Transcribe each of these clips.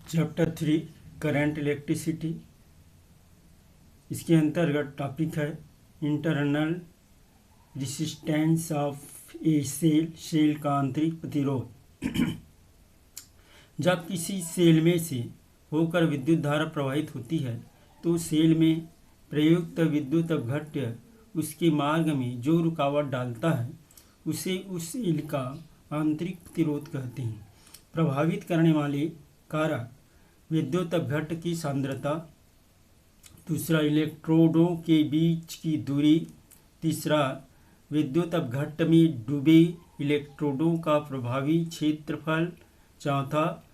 Chapter 3 current electricity. इसके अंतर्गत topic है internal resistance of a cell, cell का आंतरिक प्रतिरोध। जब किसी सेल में से होकर विद्युत धारा प्रवाहित होती है तो सेल में प्रयुक्त विद्युत अपघट्य उसके मार्ग में जो रुकावट डालता है उसे उस सेल का आंतरिक प्रतिरोध कहते हैं। प्रभावित करने वाले कारक विद्युत अपघट्य की सांद्रता, दूसरा इलेक्ट्रोडों के बीच की दूरी, तीसरा विद्युत अपघट्य में डूबे इलेक्ट्रोडों का प्रभावी क्षेत्रफल, चौथा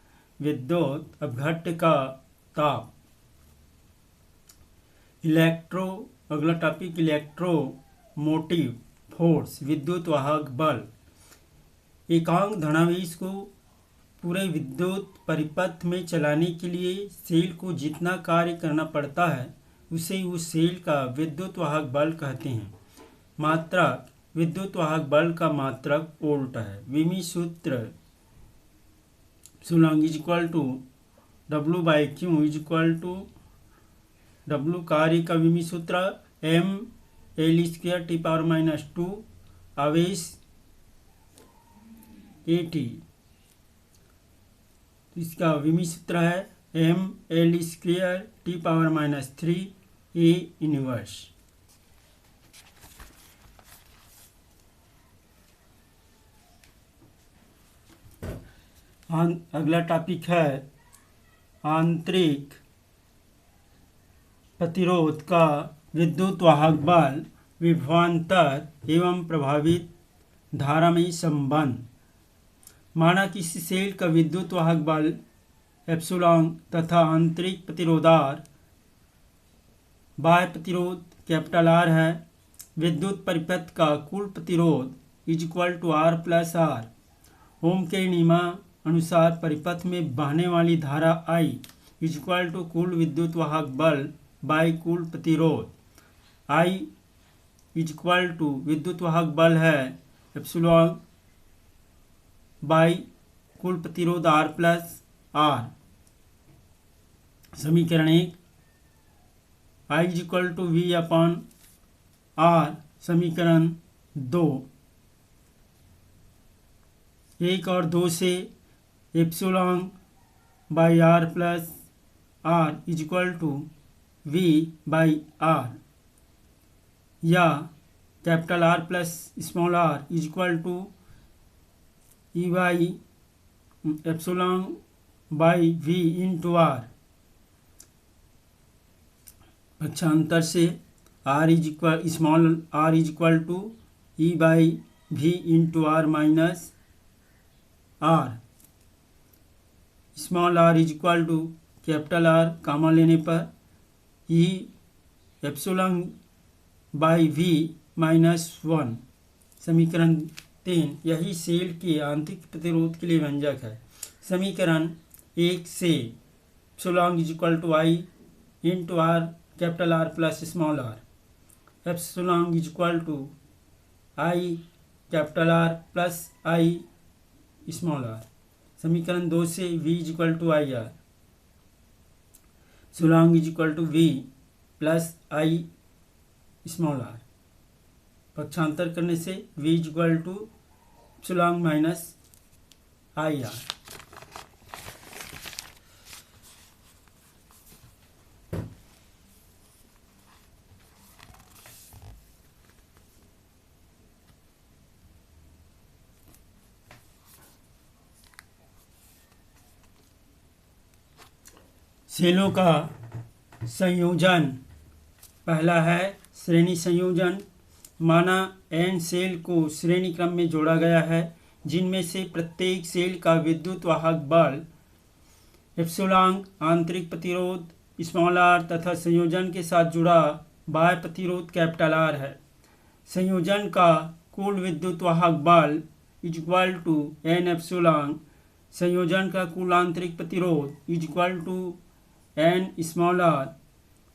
विद्युत अपघट्य का ताप। अगला टॉपिक इलेक्ट्रोमोटिव फोर्स, विद्युत वाहक बल। एकांक धनावेश को पूरे विद्युत परिपथ में चलाने के लिए सेल को जितना कार्य करना पड़ता है उसे उस सेल का विद्युत वाहक बल कहते हैं। मात्रक विद्युत वाहक बल का मात्रक वोल्ट है। विमी सूत्र W/Q W कार्य का विमी सूत्र mL²T⁻², आवेश AT। इसका विमी सूत्र है mL²T⁻³ A इनवर्स। अगला टॉपिक है आंतरिक प्रतिरोध का विद्युत वाहक बल, विभवांतर एवं प्रभावित धारा में संबंध। माना किसी सेल का विद्युत वाहक बल एप्सिलॉन तथा आंतरिक प्रतिरोधार बाह्य प्रतिरोध कैपिटल R है। विद्युत परिपथ का कुल प्रतिरोध R+R। ओम के नियम अनुसार परिपथ में बहने वाली धारा I कुल विद्युत वाहक बल बाई कुल प्रतिरोध। I विद्युत वाहक बल है एप्सिलॉन बाई कुल प्रतिरोध R+R। समीकरण 1 I V/R। समीकरण 2 1 और 2 से एप्सिलॉन बाई R+R V/R या capital R plus small r E/एप्सिलॉन/V/R। पक्षांतर से small r E/V/R minus R। Small r capital R कामा लेने पर E/V/1। समीकरण 3 यही सेल के आंतरिक प्रतिरोध के लिए व्यंजक है। समीकरण 1 से epsilon I R capital R plus small r, epsilon I capital R plus I small r। समीकरण 2 से V IR, epsilon V plus I small r। पक्षांतर करने से V एप्सिलॉन माइनस IR। सेलों का संयोजन। पहला है श्रेणी संयोजन। माना n सेल को श्रेणी क्रम में जोड़ा गया है जिनमें से प्रत्येक सेल का विद्युत वाहक बल एप्सिलॉन, आंतरिक प्रतिरोध स्मॉल r तथा संयोजन के साथ जुड़ा बाह्य प्रतिरोध कैपिटल R है। संयोजन का कुल विद्युत वाहक बल n एप्सिलॉन, संयोजन का कुल आंतरिक प्रतिरोध n स्मॉल r,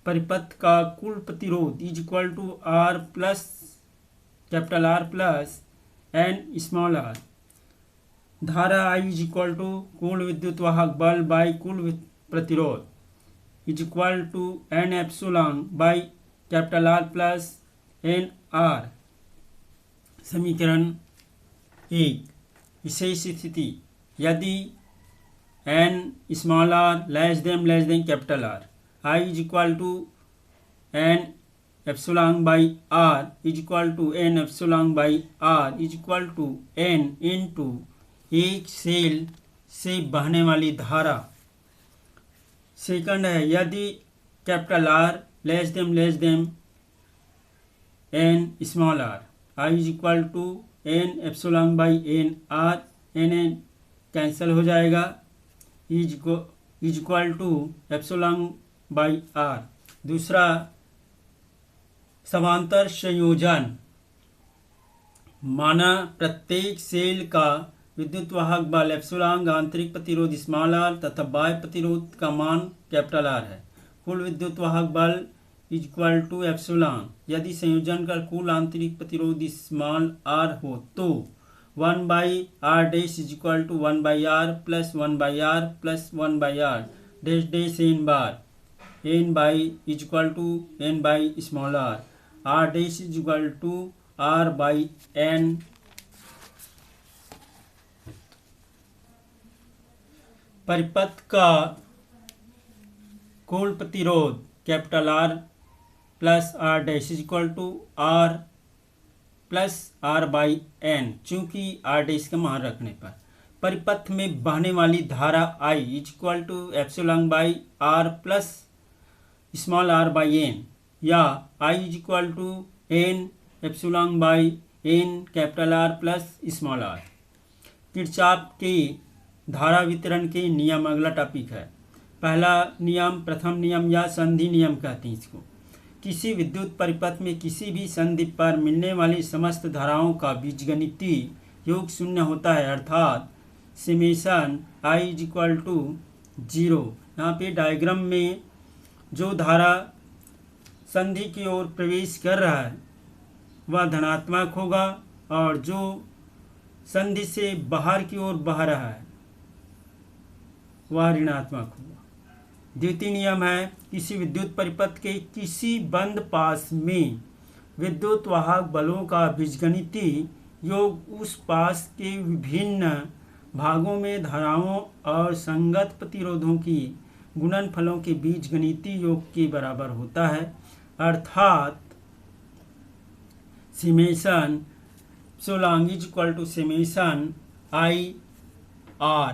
परिपथ का कुल प्रतिरोध R plus capital R plus n small r। धारा I इज इक्वल टू कुल विद्युत वाहक बल बाई कुल प्रतिरोध is equal to N epsilon by capital R plus N R. समीकरण 1। विशेष स्थिति यदि n small r less than capital R, I is equal to N epsilon by R is equal to N epsilon by R is equal to n into एक cell से बहने वाली धारा। Second है यदि capital R less than N small r, I is equal to N epsilon by N R, N cancel हो जाएगा, is equal to epsilon by R. दूसरा समांतर संयोजन, माना प्रत्येक सेल का विद्युत वाहक बल एप्सिलॉन आंतरिक प्रतिरोध स्मॉल r तथा बाह्य प्रतिरोध का मान कैपिटल R है। कुल विद्युत वाहक बल इज इक्वल टू एप्सिलॉन। यदि संयोजन का कुल आंतरिक प्रतिरोध स्मॉल r हो तो 1/r dash is equal to 1/r plus 1/r plus 1/r dash dash n बार, n by is equal to n by small r, r dash is equal to r by n। परिपथ का कुल प्रतिरोध capital R plus R dash is equal to R plus R by N, चूंकि R dash का मान रखने पर परिपथ में बहने वाली धारा I is equal to epsilon by R plus small r by n, या I is equal to n epsilon by n capital R plus small r। Kirchhoff के धारा वितरण के नियम अगला टॉपिक है। पहला नियम प्रथम नियम या संधि नियम कहते हैं इसको। किसी विद्युत परिपथ में किसी भी संधि पर मिलने वाली समस्त धाराओं का बीजगणितीय योग शून्य होता है, अर्थात summation I is equal to 0। यहाँ पे डायग्राम में जो धारा संधि की ओर प्रवेश कर रहा है वह धनात्मक होगा और जो संधि से बाहर की ओर बह रहा है वह ऋणात्मक होगा। द्वितीय नियम है किसी विद्युत परिपथ के किसी बंद पास में विद्युत वाहक बलों का बीजगणितीय योग उस पास के विभिन्न भागों में धाराओं और संगत प्रतिरोधों की गुणनफलों के बीजगणितीय योग के बराबर होता है, अर्थात summation epsilon is equal to summation I R।